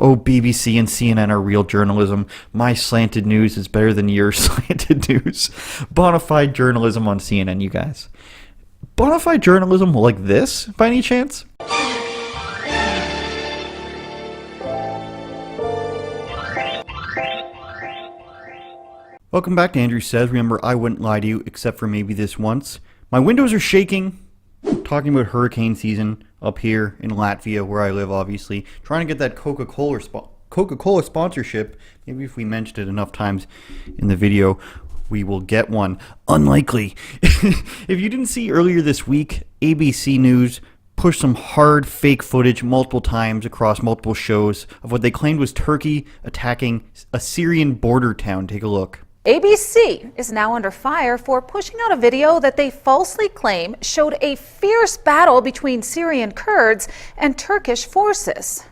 Oh, BBC and CNN are real journalism. My slanted news is better than your slanted news. Bonafide journalism on CNN, you guys. Bonafide journalism like this, by any chance? Welcome back to Andrew Says. Remember, I wouldn't lie to you, except for maybe this once. My windows are shaking. Talking about hurricane season up here in Latvia, where I live, obviously. Trying to get that Coca-Cola sponsorship. Maybe if we mentioned it enough times in the video, we will get one. Unlikely. If you didn't see earlier this week, ABC News pushed some hard fake footage multiple times across multiple shows of what they claimed was Turkey attacking a Syrian border town. Take a look. ABC is now under fire for pushing out a video that they falsely claim showed a fierce battle between Syrian Kurds and Turkish forces.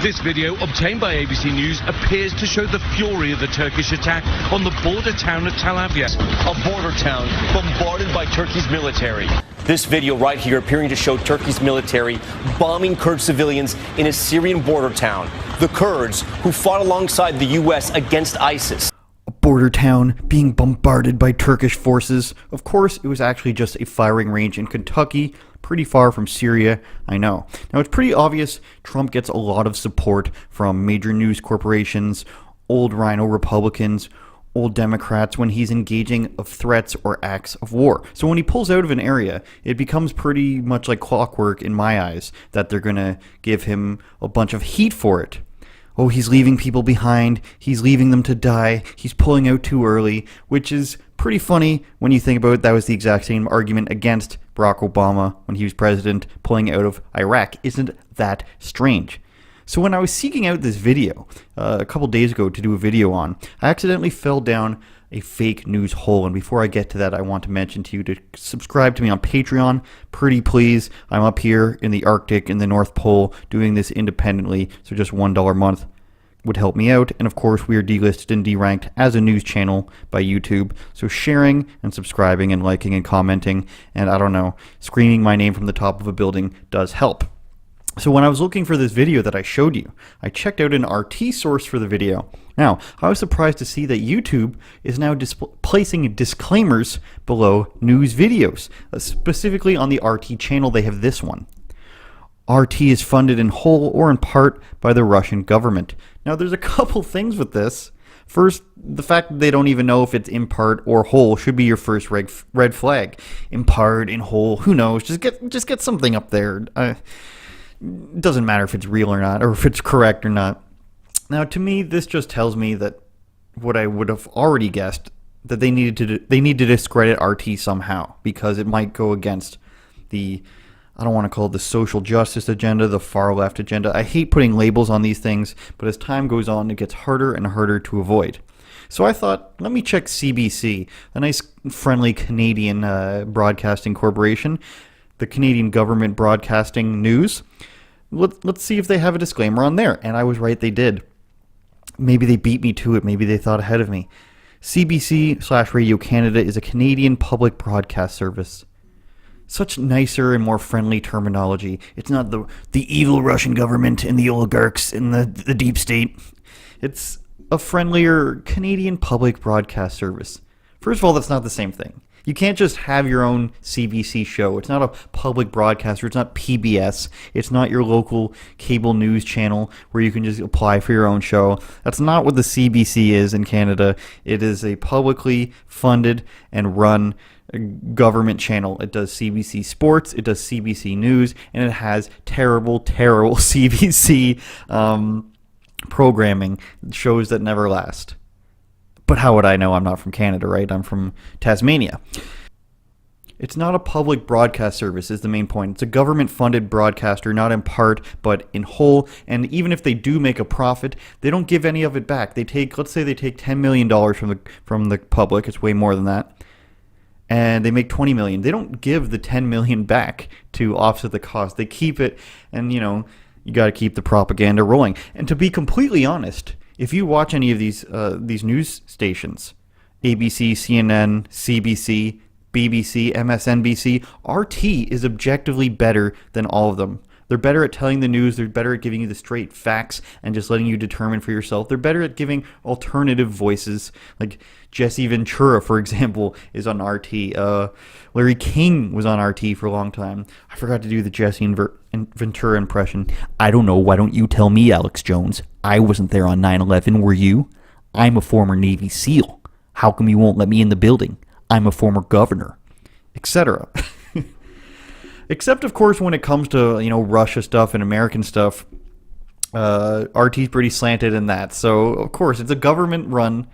This video, obtained by ABC News, appears to show the fury of the Turkish attack on the border town of Tel Aviv. A border town bombarded by Turkey's military. This video right here appearing to show Turkey's military bombing Kurd civilians in a Syrian border town. The Kurds, who fought alongside the U.S. against ISIS. A border town being bombarded by Turkish forces. Of course, it was actually just a firing range in Kentucky, pretty far from Syria, I know. Now, it's pretty obvious Trump gets a lot of support from major news corporations, old rhino Republicans, old Democrats when he's engaging of threats or acts of war. So when he pulls out of an area, it becomes pretty much like clockwork in my eyes that they're going to give him a bunch of heat for it. Oh, he's leaving people behind, he's leaving them to die, he's pulling out too early, which is pretty funny when you think about it. That was the exact same argument against Barack Obama when he was president, pulling out of Iraq. Isn't that strange? So when I was seeking out this video a couple days ago to do a video on, I accidentally fell down a fake news hole. And before I get to that, I want to mention to you to subscribe to me on Patreon. Pretty please. I'm up here in the Arctic, in the North Pole, doing this independently. So just $1 a month would help me out. And of course, we are delisted and deranked as a news channel by YouTube. So sharing and subscribing and liking and commenting and, I don't know, screaming my name from the top of a building does help. So when I was looking for this video that I showed you, I checked out an Arty source for the video. Now, I was surprised to see that YouTube is now placing disclaimers below news videos. Specifically on the Arty channel, they have this one. Arty is funded in whole or in part by the Russian government. Now, there's a couple things with this. First, the fact that they don't even know if it's in part or whole should be your first red flag. In part, in whole, who knows? Just get something up there. It doesn't matter if it's real or not, or if it's correct or not. Now, to me, this just tells me that what I would have already guessed, that they need to discredit RT somehow, because it might go against the, I don't want to call it the social justice agenda, the far left agenda. I hate putting labels on these things, but as time goes on, it gets harder and harder to avoid. So I thought, let me check CBC, a nice, friendly Canadian broadcasting corporation, the Canadian government broadcasting news. Let's see if they have a disclaimer on there. And I was right, they did. Maybe they beat me to it. Maybe they thought ahead of me. CBC/Radio Canada is a Canadian public broadcast service. Such nicer and more friendly terminology. It's not the evil Russian government and the oligarchs and the deep state. It's a friendlier Canadian public broadcast service. First of all, that's not the same thing. You can't just have your own CBC show. It's not a public broadcaster. It's not PBS. It's not your local cable news channel where you can just apply for your own show. That's not what the CBC is in Canada. It is a publicly funded and run government channel. It does CBC Sports, it does CBC News, and it has terrible, terrible CBC programming, shows that never last. But how would I know? I'm not from Canada, right? I'm from Tasmania. It's not a public broadcast service is the main point. It's a government-funded broadcaster, not in part, but in whole. And even if they do make a profit, they don't give any of it back. They take, let's say they take $10 million from the public. It's way more than that. And they make $20 million. They don't give the $10 million back to offset the cost. They keep it, and you got to keep the propaganda rolling. And to be completely honest, if you watch any of these news stations, ABC, CNN, CBC, BBC, MSNBC, RT is objectively better than all of them. They're better at telling the news. They're better at giving you the straight facts and just letting you determine for yourself. They're better at giving alternative voices. Like Jesse Ventura, for example, is on RT. Larry King was on RT for a long time. I forgot to do the Jesse Ventura impression. I don't know. Why don't you tell me, Alex Jones? I wasn't there on 9/11, were you? I'm a former Navy SEAL. How come you won't let me in the building? I'm a former governor, etc. Except, of course, when it comes to, Russia stuff and American stuff, RT's pretty slanted in that. So, of course, it's a government-run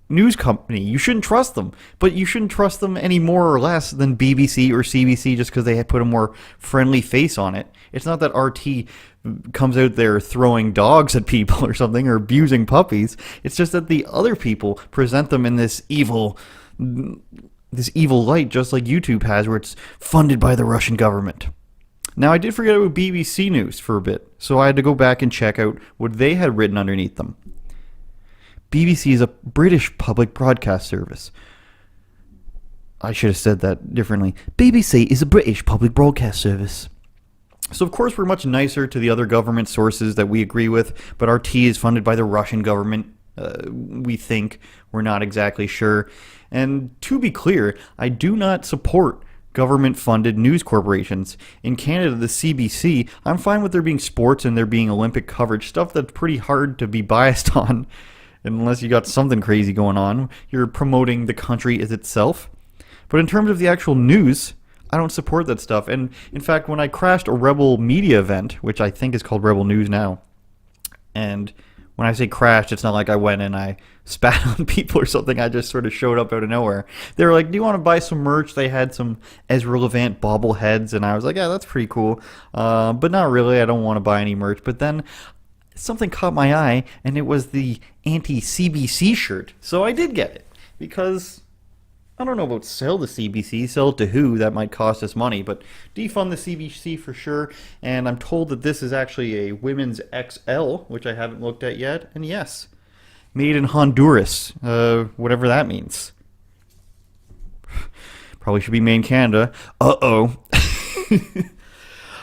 news company. You shouldn't trust them. But you shouldn't trust them any more or less than BBC or CBC just because they put a more friendly face on it. It's not that RT comes out there throwing dogs at people or something or abusing puppies. It's just that the other people present them in this evil light, just like YouTube has, where it's funded by the Russian government. Now, I did forget about BBC News for a bit, so I had to go back and check out what they had written underneath them. BBC is a British public broadcast service. I should have said that differently. BBC is a British public broadcast service. So, of course, we're much nicer to the other government sources that we agree with, but RT is funded by the Russian government. We think. We're not exactly sure. And to be clear, I do not support government-funded news corporations. In Canada, the CBC, I'm fine with there being sports and there being Olympic coverage, stuff that's pretty hard to be biased on, unless you got something crazy going on. You're promoting the country as itself. But in terms of the actual news, I don't support that stuff. And in fact, when I crashed a Rebel media event, which I think is called Rebel News now, and when I say crashed, it's not like I went and I spat on people or something. I just sort of showed up out of nowhere. They were like, do you want to buy some merch? They had some Ezra Levant bobbleheads, and I was like, yeah, that's pretty cool. But not really. I don't want to buy any merch. But then something caught my eye, and it was the anti-CBC shirt. So I did get it because I don't know about sell the CBC, sell it to who, that might cost us money, but defund the CBC for sure. And I'm told that this is actually a women's XL, which I haven't looked at yet. And yes, made in Honduras, whatever that means. Probably should be made in Canada. Uh-oh.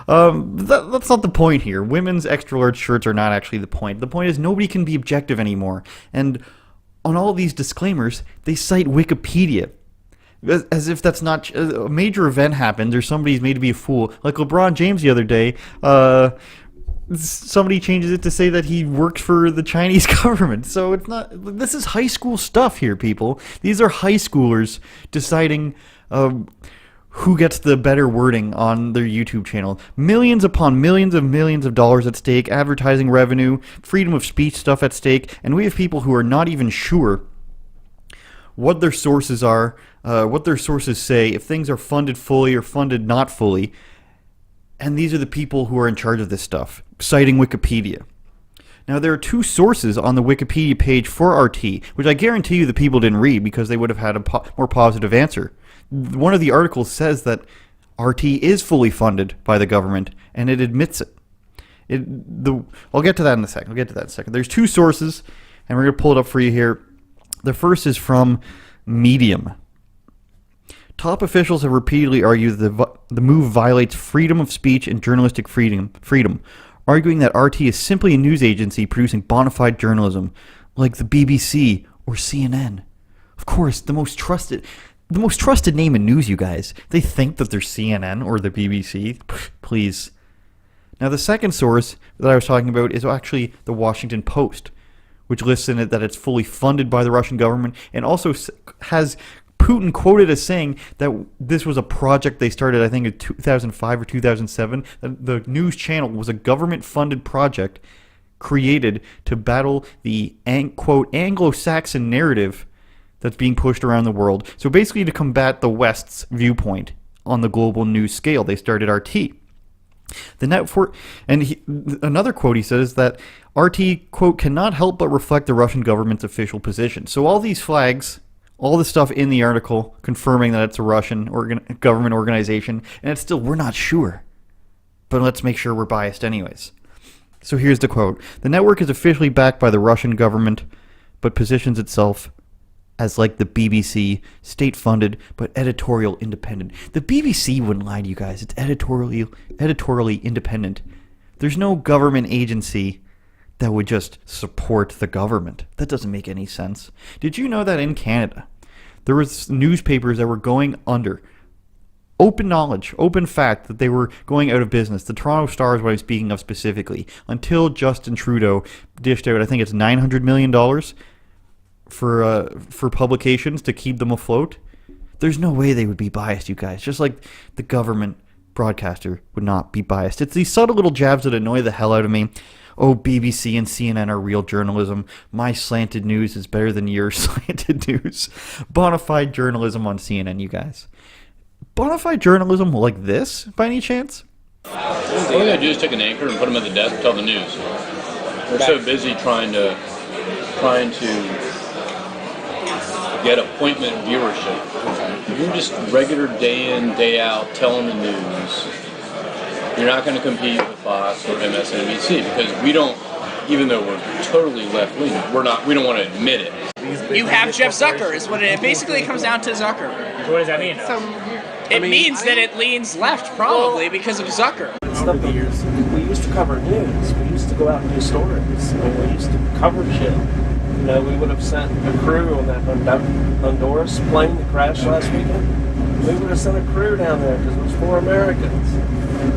That's not the point here. Women's extra large shirts are not actually the point. The point is nobody can be objective anymore. And on all these disclaimers, they cite Wikipedia. As if that's not a major event happened or somebody's made to be a fool. Like LeBron James the other day, somebody changes it to say that he works for the Chinese government. So it's not. This is high school stuff here, people. These are high schoolers deciding who gets the better wording on their YouTube channel. Millions upon millions of dollars at stake, advertising revenue, freedom of speech stuff at stake, and we have people who are not even sure what their sources are, what their sources say, if things are funded fully or funded not fully. And these are the people who are in charge of this stuff, citing Wikipedia. Now, there are two sources on the Wikipedia page for RT, which I guarantee you the people didn't read because they would have had a more positive answer. One of the articles says that RT is fully funded by the government, and it admits it. I'll get to that in a second. There's two sources, and we're going to pull it up for you here. The first is from Medium. Top officials have repeatedly argued that the move violates freedom of speech and journalistic freedom, arguing that RT is simply a news agency producing bona fide journalism, like the BBC or CNN. Of course, the most trusted name in news, you guys. They think that they're CNN or the BBC. Please. Now, the second source that I was talking about is actually the Washington Post, which lists in it that it's fully funded by the Russian government, and also has Putin quoted as saying that this was a project they started, I think, in 2005 or 2007. The news channel was a government-funded project created to battle the, quote, Anglo-Saxon narrative that's being pushed around the world. So basically to combat the West's viewpoint on the global news scale, they started RT. Another quote he says that RT, quote, cannot help but reflect the Russian government's official position. So all these flags, all the stuff in the article confirming that it's a Russian government organization, and it's still, we're not sure. But let's make sure we're biased anyways. So here's the quote. The network is officially backed by the Russian government, but positions itself as like the BBC, state-funded but editorial independent. The BBC wouldn't lie to you guys. It's editorially independent. There's no government agency that would just support the government. That doesn't make any sense. Did you know that in Canada, there was newspapers that were going under? Open knowledge, open fact that they were going out of business. The Toronto Star is what I'm speaking of specifically. Until Justin Trudeau dished out, I think it's $900 million for publications to keep them afloat. There's no way they would be biased, you guys. Just like the government broadcaster would not be biased. It's these subtle little jabs that annoy the hell out of me. Oh, BBC and CNN are real journalism. My slanted news is better than your slanted news. Bonafide journalism on CNN, you guys. Bonafide journalism like this, by any chance? All you gotta do is take an anchor and put them at the desk and tell the news. We're so busy trying to get appointment viewership. If you're just regular day in, day out telling the news, you're not going to compete with Fox or MSNBC because we don't, even though we're totally left-leaning, we don't want to admit it. You have Jeff Zucker, is what it basically comes down to Zucker. What does that mean? It means that it leans left, probably, because of Zucker. Over the years, we used to cover news. We used to go out and do stories. And we used to cover shit. You know, we would have sent a crew on that Honduras plane that crashed last weekend. We would have sent a crew down there because it was for Americans.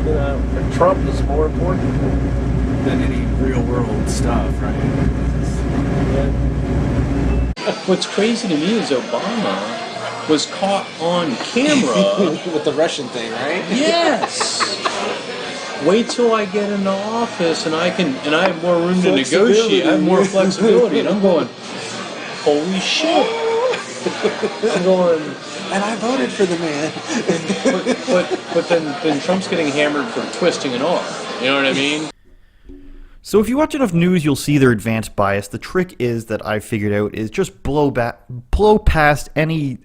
You know, and Trump is more important than any real world stuff, right? Yeah. What's crazy to me is Obama was caught on camera with the Russian thing, right? Yes. Wait till I get into office and I have more room to negotiate. I have more flexibility, and I'm going, holy shit! I'm going, and I voted for the man. but then Trump's getting hammered for twisting an arm. You know what I mean? So if you watch enough news, you'll see their advanced bias. The trick is that I figured out is just blow past any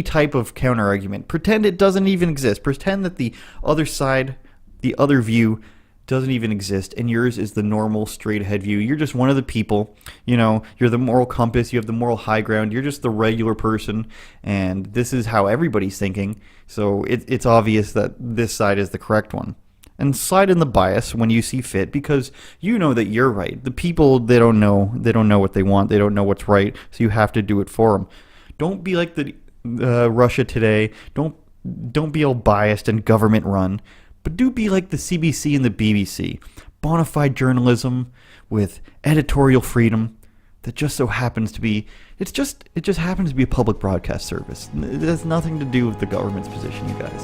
type of counter argument. Pretend it doesn't even exist. Pretend that the other side, the other view, doesn't even exist, and yours is the normal straight ahead view. You're just one of the people, you know, you're the moral compass, you have the moral high ground, you're just the regular person, and this is how everybody's thinking, so it's obvious that this side is the correct one. And slide in the bias when you see fit, because you know that you're right. The people, they don't know what they want, they don't know what's right, so you have to do it for them. Don't be like the Russia Today, don't be all biased and government run. But do be like the CBC and the BBC, bona fide journalism with editorial freedom that just so happens to be, it just happens to be a public broadcast service. It has nothing to do with the government's position, you guys.